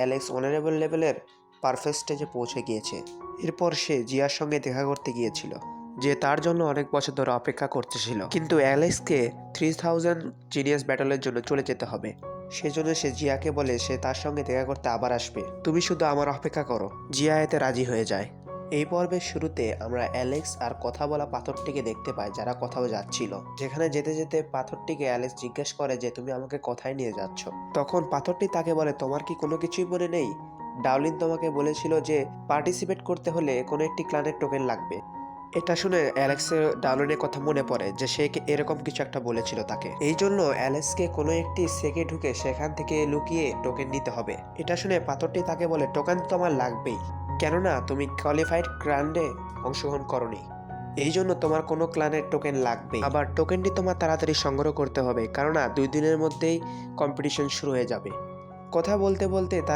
Alex honourable লেভেলের perfect স্টেজে পৌঁছে গিয়েছে। এরপর সে জিয়ার সঙ্গে দেখা করতে গিয়েছিল, যে তার জন্য অনেক বছর ধরে অপেক্ষা করতেছিল। কিন্তু অ্যালেক্সকে 3000 জিনিয়াস ব্যাটলের জন্য চলে যেতে হবে। সেজন্য সে জিয়াকে বলে সে তার সঙ্গে দেখা করতে আবার আসবে, তুমি শুধু আমার অপেক্ষা করো। জিয়া এতে রাজি হয়ে যায়। এই পর্বের শুরুতে আমরা অ্যালেক্স আর কথা বলা পাথরটিকে দেখতে পাই, যারা কোথাও যাচ্ছিল। যেখানে যেতে যেতে পাথরটিকে অ্যালেক্স জিজ্ঞেস করে যে তুমি আমাকে কোথায় নিয়ে যাচ্ছ। তখন পাথরটি তাকে বলে, তোমার কি কোনো কিছুই মনে নেই? ডাউলিন তোমাকে বলেছিল যে পার্টিসিপেট করতে হলে কোনো একটি ক্লানের টোকেন লাগবে। এটা শুনে অ্যালেক্সের ডাউলিনের কথা মনে পড়ে যে সে এরকম কিছু একটা বলেছিল তাকে। এই জন্য অ্যালেক্সকে কোনো একটি সেকে ঢুকে সেখান থেকে লুকিয়ে টোকেন নিতে হবে। এটা শুনে পাথরটি তাকে বলে, টোকেন তো আমার লাগবেই, কেননা তুমি কোয়ালিফাইড ক্লানে অংশগ্রহণ করনি। এই জন্য তোমার কোনো ক্লানের টোকেন লাগবে। আবার টোকেনটি তোমার তাড়াতাড়ি সংগ্রহ করতে হবে, কেননা 2 দিনের মধ্যেই কম্পিটিশন শুরু হয়ে যাবে। কথা বলতে বলতে তার